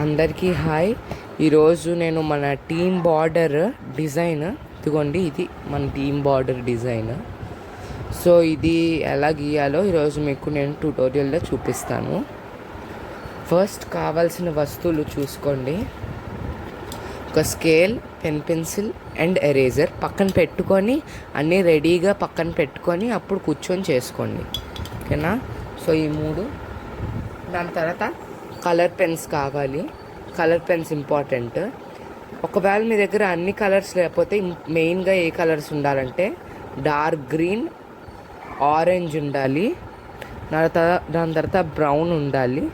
అందరికీ హాయ్. ఈరోజు నేను మన టీమ్ బార్డర్ డిజైన్, ఇదిగోండి ఇది మన టీమ్ బార్డర్ డిజైన్. సో ఇది ఎలా గీయాలో ఈరోజు మీకు నేను ట్యూటోరియల్లో చూపిస్తాను. ఫస్ట్ కావాల్సిన వస్తువులు చూసుకోండి. ఒక స్కేల్, పెన్సిల్ అండ్ ఎరేజర్ పక్కన పెట్టుకొని అన్నీ రెడీగా పక్కన పెట్టుకొని అప్పుడు కూర్చొని చేసుకోండి, ఓకేనా? సో ఈ మూడు. దాని తర్వాత కలర్ పెన్స్ కావాలి. Colour pens important. ఒకవేళ మీ దగ్గర అన్ని కలర్స్ లేకపోతే మెయిన్గా ఏ కలర్స్ ఉండాలంటే డార్క్ గ్రీన్, ఆరెంజ్ ఉండాలి, దాని తర్వాత బ్రౌన్ ఉండాలి,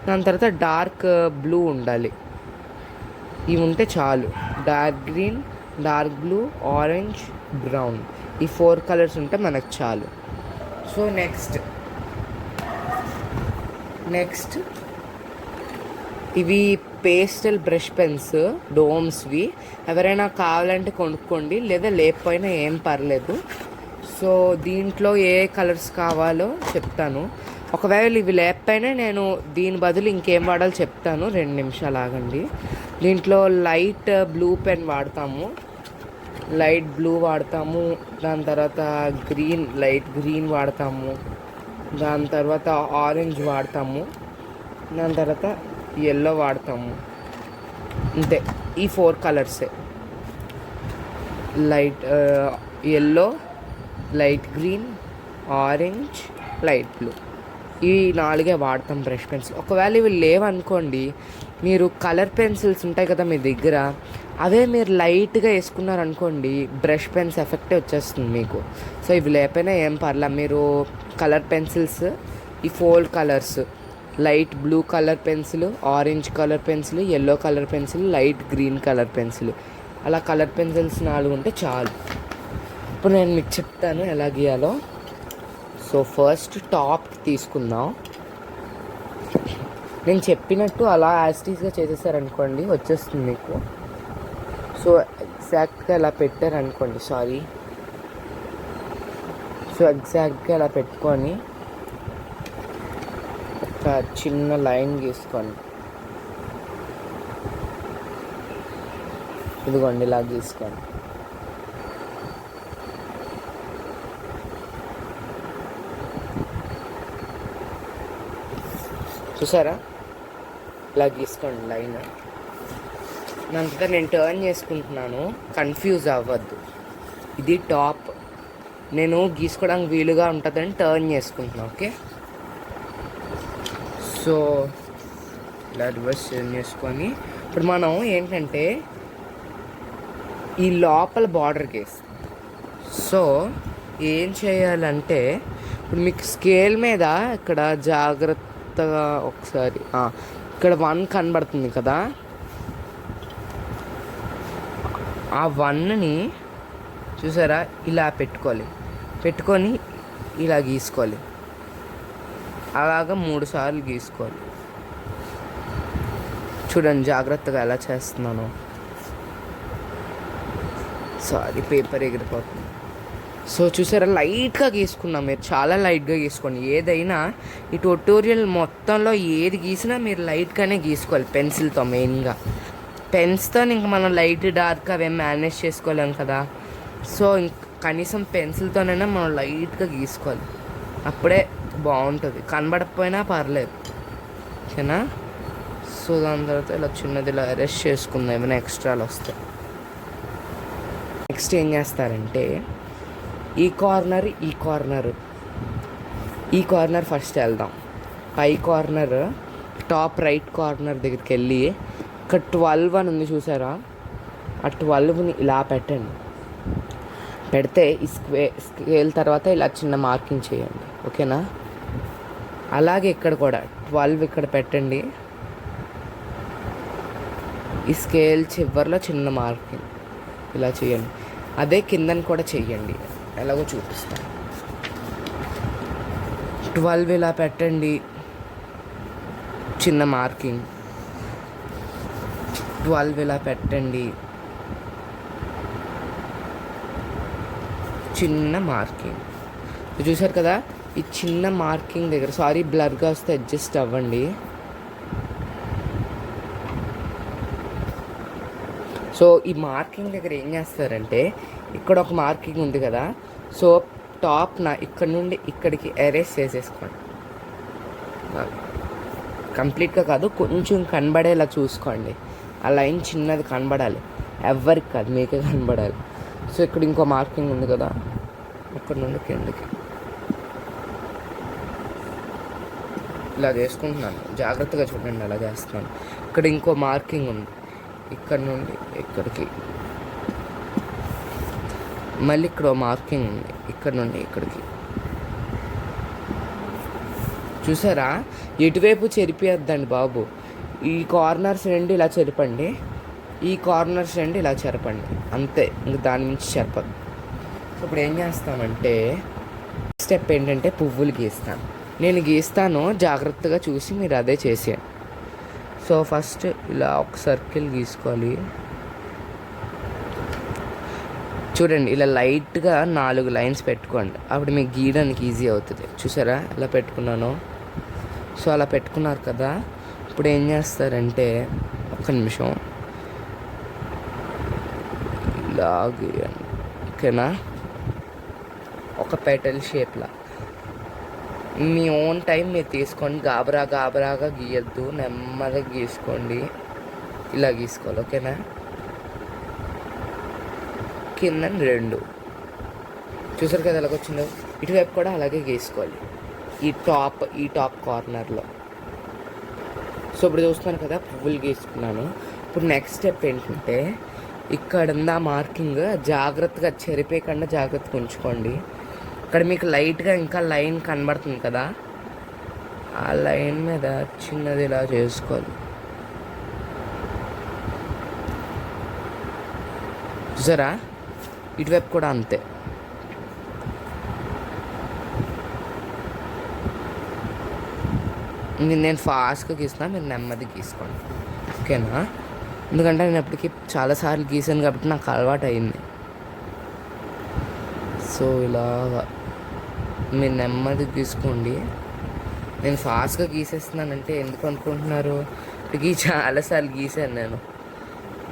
దాని తర్వాత డార్క్ బ్లూ ఉండాలి. ఇవి ఉంటే చాలు. Dark green, dark blue, orange, brown, ఈ 4 కలర్స్ ఉంటే మనకు చాలు. సో నెక్స్ట్ ఇవి పేస్టల్ బ్రష్ పెన్స్, డోమ్స్వి. ఎవరైనా కావాలంటే కొనుక్కోండి, లేదా లేకపోయినా ఏం పర్లేదు. సో దీంట్లో ఏ కలర్స్ కావాలో చెప్తాను. ఒకవేళ ఇవి లేకపోయినా నేను దీని బదులు ఇంకేం వాడాలో చెప్తాను. 2 నిమిషాలు ఆగండి. దీంట్లో లైట్ బ్లూ పెన్ వాడతాము, లైట్ బ్లూ వాడతాము. దాని తర్వాత లైట్ గ్రీన్ వాడతాము. దాని తర్వాత ఆరెంజ్ వాడతాము. దాని తర్వాత ఎల్లో వాడతాము. అంతే, ఈ 4 కలర్సే. Light yellow, light green, orange, light blue, ఈ 4 వాడతాం బ్రష్ పెన్సిల్. ఒకవేళ ఇవి లేవనుకోండి, మీరు కలర్ పెన్సిల్స్ ఉంటాయి కదా మీ దగ్గర, అవే మీరు లైట్గా వేసుకున్నారనుకోండి, బ్రష్ పెన్స్ ఎఫెక్టే వచ్చేస్తుంది మీకు. సో ఇవి లేకపోయినా ఏం పర్లే. మీరు కలర్ పెన్సిల్స్ ఈ 4 colours, light blue colour pencil, orange colour pencil, yellow colour pencil, light green colour pencil, అలా కలర్ పెన్సిల్స్ 4 ఉంటే చాలు. ఇప్పుడు నేను మీకు చెప్తాను ఎలా గీయాలో. సో ఫస్ట్ టాప్ తీసుకుందాం. నేను చెప్పినట్టు అలా యాస్టీస్గా చేసేసారనుకోండి, వచ్చేస్తుంది మీకు. సో ఎగ్జాక్ట్గా ఇలా పెట్టారనుకోండి, ఎగ్జాక్ట్గా ఇలా పెట్టుకొని ఒక చిన్న లైన్ గీసుకోండి. ఇదిగోండి ఇలా గీసుకోండి. చూసారా? ఇలా గీసుకోండి లైన్. దాంతో నేను టర్న్ చేసుకుంటున్నాను, కన్ఫ్యూజ్ అవ్వద్దు. ఇది టాప్, నేను గీసుకోవడానికి వీలుగా ఉంటుందని టర్న్ చేసుకుంటున్నాను, ఓకే? సో ఇలా రివర్స్ చేసుకొని ఇప్పుడు మనం ఏంటంటే ఈ లోపల బార్డర్ కేస్. సో ఏం చేయాలంటే ఇప్పుడు మీకు స్కేల్ మీద ఇక్కడ జాగ్రత్తగా ఒకసారి ఇక్కడ 1 కనబడుతుంది కదా, ఆ 1ని చూసారా, ఇలా పెట్టుకొని ఇలా గీసుకోవాలి. అలాగా 3 సార్లు గీసుకోవాలి. చూడండి జాగ్రత్తగా ఎలా చేస్తున్నాను. పేపర్ ఎగిరిపోతుంది. సో చూసారా, లైట్గా గీసుకున్నాం. మీరు చాలా లైట్గా గీసుకోండి. ఏదైనా ఈ ట్యూటోరియల్ మొత్తంలో ఏది గీసినా మీరు లైట్గానే గీసుకోవాలి, పెన్సిల్తో మెయిన్గా. పెన్స్తో ఇంక మనం లైట్ డార్క్ అవేం మేనేజ్ చేసుకోలేం కదా. సో కనీసం పెన్సిల్తోనైనా మనం లైట్గా గీసుకోవాలి, అప్పుడే బాగుంటుంది. కనబడకపోయినా పర్లేదు, ఓకేనా? సో దాని తర్వాత ఇలా చిన్నది ఇలా అరెస్ట్ చేసుకుందాం, ఏమైనా ఎక్స్ట్రాలు వస్తాయి. నెక్స్ట్ ఏం చేస్తారంటే ఈ కార్నర్ ఫస్ట్ వెళ్దాం. పై కార్నర్, టాప్ రైట్ కార్నర్ దగ్గరికి వెళ్ళి ఇక్కడ 12 అని ఉంది చూసారా, ఆ 12ని ఇలా పెట్టండి. పెడితే ఈ స్కేల్ తర్వాత ఇలా చిన్న మార్కింగ్ చేయండి, ఓకేనా? అలాగే ఇక్కడ కూడా 12 ఇక్కడ పెట్టండి. ఈ స్కేల్ చివరిలో చిన్న మార్కింగ్ ఇలా చేయండి. అదే కిందని కూడా చెయ్యండి, ఎలాగో చూపిస్తాను. 12 ఇలా పెట్టండి, చిన్న మార్కింగ్. 12 ఇలా పెట్టండి, చిన్న మార్కింగ్. చూసారు కదా, ఈ చిన్న మార్కింగ్ దగ్గర, సారీ బ్లర్గా వస్తే అడ్జస్ట్ అవ్వండి. సో ఈ మార్కింగ్ దగ్గర ఏం చేస్తారంటే ఇక్కడ ఒక మార్కింగ్ ఉంది కదా, సో టాప్ ఇక్కడ నుండి ఇక్కడికి ఎరేస్ చేసేసుకోండి. కంప్లీట్గా కాదు, కొంచెం కనబడేలా చూసుకోండి. ఆ లైన్ చిన్నది కనబడాలి, ఎవరికి కాదు మీకే కనబడాలి. సో ఇక్కడ ఇంకో మార్కింగ్ ఉంది కదా, అక్కడ నుండి కిందకి ఇలా చేసుకుంటున్నాను. జాగ్రత్తగా చూడండి, అలా చేస్తున్నాను. ఇక్కడ ఇంకో మార్కింగ్ ఉంది, ఇక్కడ నుండి ఇక్కడికి. మళ్ళీ ఇక్కడ మార్కింగ్ ఉంది, ఇక్కడ నుండి ఇక్కడికి. చూసారా, ఎటువైపు చెరిపియద్దండి బాబు. ఈ కార్నర్స్ రెండు ఇలా చెరపండి, ఈ కార్నర్స్ రెండు ఇలా చెరపండి, అంతే. ఇంక దాని నుంచి చెరపద్దు. ఇప్పుడు ఏం చేస్తామంటే స్టెప్ ఏంటంటే పువ్వులు గీస్తాను. నేను గీస్తాను, జాగ్రత్తగా చూసి మీరు అదే చేసేయండి. సో ఫస్ట్ ఇలా ఒక సర్కిల్ గీసుకోవాలి. చూడండి, ఇలా లైట్గా 4 లైన్స్ పెట్టుకోండి, అప్పుడు మీకు గీయడానికి ఈజీ అవుతుంది. చూసారా ఎలా పెట్టుకున్నాను? సో అలా పెట్టుకున్నారు కదా. ఇప్పుడు ఏం చేస్తారంటే ఒక్క నిమిషం ఇలా గీయండి, ఓకేనా? ఒక పెటల్ షేప్లా మీ ఓన్ టైం మీరు తీసుకోండి. గాబరాగా గీయద్దు, నెమ్మదిగా గీసుకోండి. ఇలా గీసుకోవాలి, ఓకేనా? కింద 2 చూసారు కదా ఎలాగొచ్చిందో. ఇటువైపు కూడా అలాగే గీసుకోవాలి, ఈ టాప్ కార్నర్లో. సో ఇప్పుడు చూస్తున్నాను కదా, పువ్వులు గీసుకున్నాను. ఇప్పుడు నెక్స్ట్ స్టెప్ ఏంటంటే ఇక్కడ ఉన్న మార్కింగ్ జాగ్రత్తగా చెరిపేయకుండా జాగ్రత్తగా ఉంచుకోండి. ఇక్కడ మీకు లైట్గా ఇంకా లైన్ కనబడుతుంది కదా, ఆ లైన్ మీద చిన్నది ఇలా చేసుకోవాలి. చూసారా, ఇటువైపు కూడా అంతే. నేను ఫాస్ట్గా గీస్తున్నా, మీరు నెమ్మది గీసుకోండి, ఓకేనా? ఎందుకంటే నేను ఎప్పటికీ చాలాసార్లు గీసాను కాబట్టి నాకు అలవాటు అయింది. సో ఇలా మీరు నెమ్మది గీసుకోండి. నేను ఫాస్ట్గా గీసేస్తున్నానంటే ఎందుకు అనుకుంటున్నారు? ఇప్పటికీ చాలాసార్లు గీసాను నేను,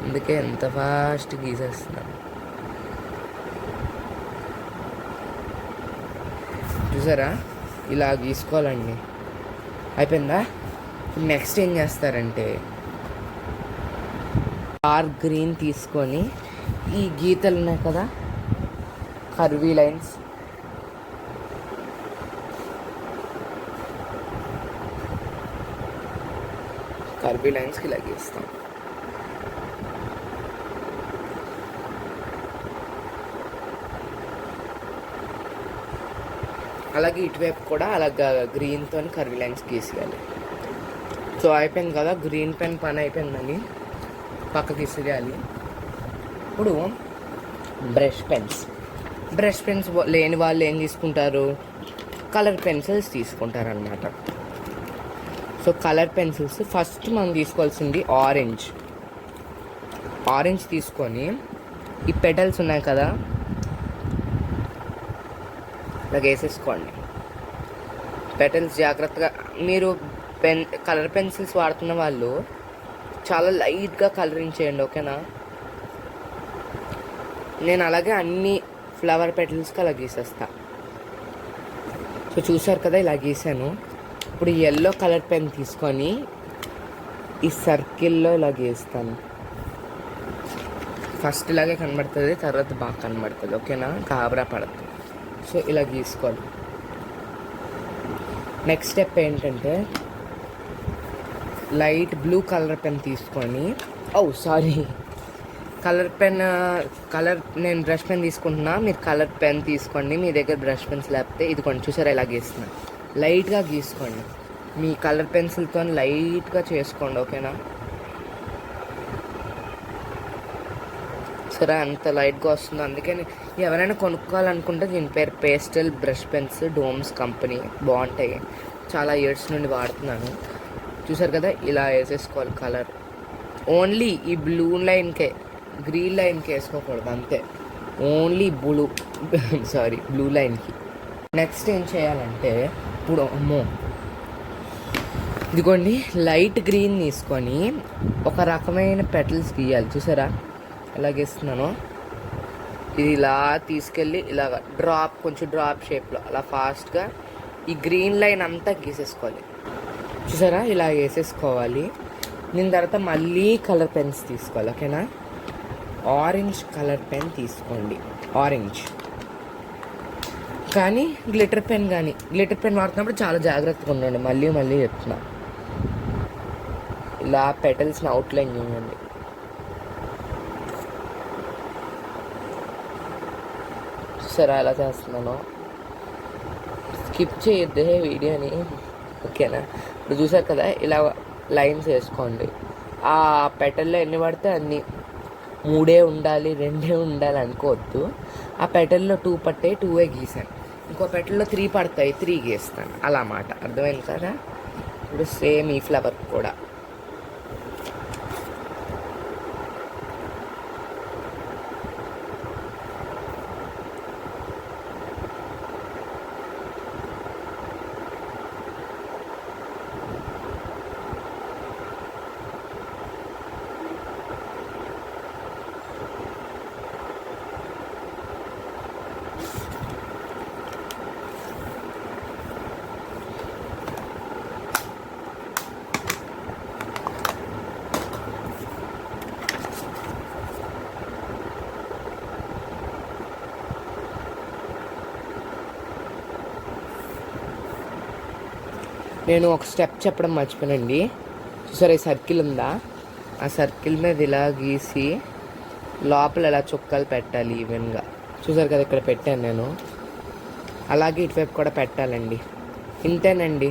అందుకే ఎంత ఫాస్ట్ గీసేస్తున్నాను. చూసారా, ఇలా గీసుకోవాలండి. అయిపోయిందా? నెక్స్ట్ ఏం చేస్తారంటే డార్క్ గ్రీన్ తీసుకొని ఈ గీతలు ఉన్నాయి కదా, కర్వీ లైన్స్, లైన్స్కి ఇలా గీస్తాం. అలాగే ఇటువైపు కూడా అలాగా గ్రీన్తో కర్వీ లైన్స్ గీసేయాలి. సో అయిపోయింది కదా, గ్రీన్ పెన్ పని అయిపోయిందని పక్కకి విసిరేయాలి. ఇప్పుడు బ్రష్ పెన్స్ లేని వాళ్ళు ఏం తీసుకుంటారు? కలర్ పెన్సిల్స్ తీసుకుంటారు అన్నమాట. సో కలర్ పెన్సిల్స్ ఫస్ట్ మనం తీసుకోవాల్సింది ఆరెంజ్ తీసుకొని ఈ పెటల్స్ ఉన్నాయి కదా, ఇలా వేసేసుకోండి. పెటల్స్ జాగ్రత్తగా, మీరు కలర్ పెన్సిల్స్ వాడుతున్న వాళ్ళు చాలా లైట్గా కలరింగ్ చేయండి, ఓకేనా? నేను అలాగే అన్ని ఫ్లవర్ పెటల్స్కి అలా గీసేస్తా. సో చూసారు కదా, ఇలా గీసాను. ఇప్పుడు ఎల్లో కలర్ పెన్ తీసుకొని ఈ సర్కిల్లో ఇలా గీస్తాను. ఫస్ట్ ఇలాగే కనబడుతుంది, తర్వాత బాగా కనబడుతుంది, ఓకేనా? గాబరా పడద్దు. సో ఇలా గీసుకోవాలి. నెక్స్ట్ స్టెప్ ఏంటంటే లైట్ బ్లూ కలర్ పెన్ తీసుకొని, నేను బ్రష్ పెన్ తీసుకుంటున్నా, మీరు కలర్ పెన్ తీసుకోండి. మీ దగ్గర బ్రష్ పెన్స్ లేకపోతే ఇదిగోండి, చూసారా ఎలా గీస్తున్నా. లైట్గా గీసుకోండి, మీ కలర్ పెన్సిల్తో లైట్గా చేసుకోండి, ఓకేనా? సరే, అంత లైట్గా వస్తుంది. అందుకని ఎవరైనా కొనుక్కోవాలనుకుంటే దీని పేరు pastel brush pens, Doms company, బాగుంటాయి. చాలా ఇయర్స్ నుండి వాడుతున్నాను. చూసారు కదా, ఇలా వేసేసుకోవాలి కలర్. ఓన్లీ ఈ బ్లూ లైన్కే, గ్రీన్ లైన్కి వేసుకోకూడదు, అంతే. ఓన్లీ బ్లూ లైన్కి. నెక్స్ట్ ఏం చేయాలంటే ఇప్పుడు ఇదిగోండి, లైట్ గ్రీన్ తీసుకొని ఒక రకమైన పెటల్స్ గీయాలి. చూసారా, ఎలా గీస్తున్నానో ఇది ఇలా తీసుకెళ్ళి ఇలాగ కొంచెం డ్రాప్ షేప్లో అలా ఫాస్ట్గా ఈ గ్రీన్ లైన్ అంతా గీసేసుకోవాలి. చూసారా, ఇలా వేసేసుకోవాలి. దీని తర్వాత మళ్ళీ కలర్ పెన్స్ తీసుకోవాలి. ఓకేనా, ఆరెంజ్ కలర్ పెన్ తీసుకోండి. ఆరెంజ్ కానీ గ్లిటర్ పెన్ వాడుతున్నప్పుడు చాలా జాగ్రత్తగా ఉండండి. మళ్ళీ మళ్ళీ చెప్తున్నా. ఇలా పెటల్స్ని అవుట్లైన్ చేయండి. సరే, ఎలా చేస్తున్నాను స్కిప్ చేయొద్దే వీడియోని. ఓకేనా, ఇప్పుడు చూసారు కదా, ఇలా లైన్స్ వేసుకోండి. ఆ పెటల్లో ఎన్ని పడితే అన్ని 3 ఉండాలి, 2 ఉండాలి అనుకోవద్దు. ఆ పెటల్లో 2 పట్టాయి, 2 గీసాను. ఇంకో పెటల్లో 3 పడతాయి, 3 గీస్తాను. అలా మాట అర్థమైంది కదా. ఇప్పుడు సేమ్ ఈ ఫ్లవర్ కూడా నేను ఒక స్టెప్ చెప్పడం మర్చిపోయానండి. చూసారా, ఈ సర్కిల్ ఉందా, ఆ సర్కిల్ మీద ఇలా గీసి లోపల ఇలా చుక్కలు పెట్టాలి ఈవెన్గా. చూసారు కదా, ఇక్కడ పెట్టాను నేను. అలాగే ఇటువైపు కూడా పెట్టాలండి. ఇంతేనండి.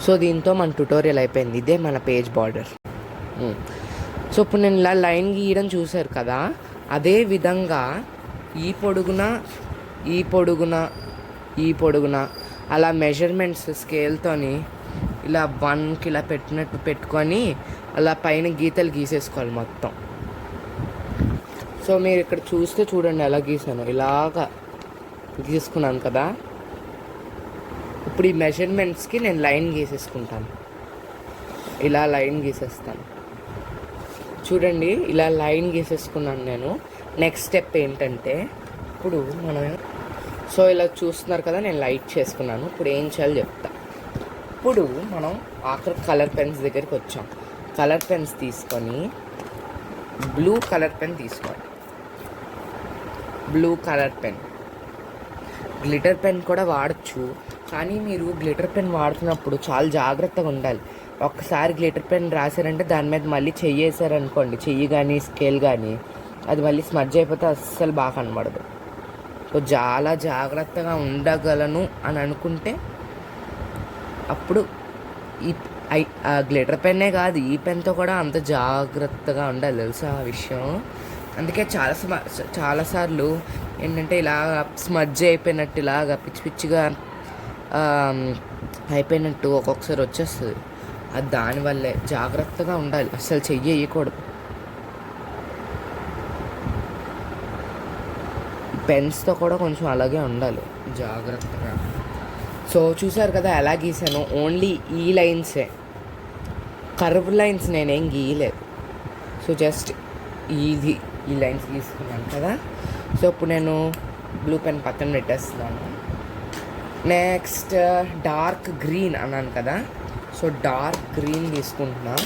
సో దీంతో మన ట్యుటోరియల్ అయిపోయింది. ఇదే మన పేజ్ బార్డర్. సో ఇప్పుడు నేను ఇలా లైన్ గీయడం చూసారు కదా, అదే విధంగా ఈ పొడుగున ఈ పొడుగున ఈ పొడుగున అలా మెజర్మెంట్స్ స్కేల్తోని ఇలా 1కి ఇలా పెట్టినట్టు పెట్టుకొని అలా పైన గీతలు గీసేసుకోవాలి మొత్తం. సో మీరు ఇక్కడ చూస్తే చూడండి ఎలా గీసాను. ఇలాగా గీసుకున్నాను కదా. ఇప్పుడు ఈ మెజర్మెంట్స్కి నేను లైన్ గీసేసుకుంటాను. ఇలా లైన్ గీసేస్తాను. చూడండి, ఇలా లైన్ గీసేసుకున్నాను నేను. నెక్స్ట్ స్టెప్ ఏంటంటే, ఇప్పుడు మనం సో ఇలా చూస్తున్నారు కదా, నేను లైట్ చేసుకున్నాను. ఇప్పుడు ఏం చేయాలో చెప్తా. ఇప్పుడు మనం ఆఖరి కలర్ పెన్స్ దగ్గరికి వచ్చాం. కలర్ పెన్స్ తీసుకొని బ్లూ కలర్ పెన్ తీసుకోండి. Blue colour pen, glitter pen కూడా వాడచ్చు. కానీ మీరు గ్లిటర్ పెన్ వాడుతున్నప్పుడు చాలా జాగ్రత్తగా ఉండాలి. ఒక్కసారి గ్లిటర్ పెన్ రాశారంటే దాని మీద మళ్ళీ చెయ్యి వేసారనుకోండి, చెయ్యి కానీ స్కేల్ కానీ, అది మళ్ళీ స్మడ్జ్ అయిపోతే అస్సలు బాగా కనబడదు. సో చాలా జాగ్రత్తగా ఉండగలను అని అనుకుంటే అప్పుడు ఈ గ్లిటర్ పెన్నే కాదు, ఈ పెన్తో కూడా అంత జాగ్రత్తగా ఉండాలి, తెలుసా ఆ విషయం. అందుకే చాలాసార్లు ఏంటంటే ఇలా స్మడ్జ్ అయిపోయినట్టు, ఇలాగా పిచ్చి పిచ్చిగా అయిపోయినట్టు ఒక్కొక్కసారి వచ్చేస్తుంది. అది దానివల్లే జాగ్రత్తగా ఉండాలి, అస్సలు చెయ్యి వేయకూడదు. పెన్స్తో కూడా కొంచెం అలాగే ఉండాలి, జాగ్రత్తగా. సో చూసారు కదా ఎలా గీసాను. ఓన్లీ ఈ లైన్సే, కర్వ్ లైన్స్ నేనేం గీయలేదు. సో జస్ట్ ఈ లైన్స్ గీసుకున్నాను కదా. సో ఇప్పుడు నేను బ్లూ పెన్ పక్కన పెట్టేస్తున్నాను. నెక్స్ట్ డార్క్ గ్రీన్ అన్నాను కదా. సో డార్క్ గ్రీన్ తీసుకుంటున్నా.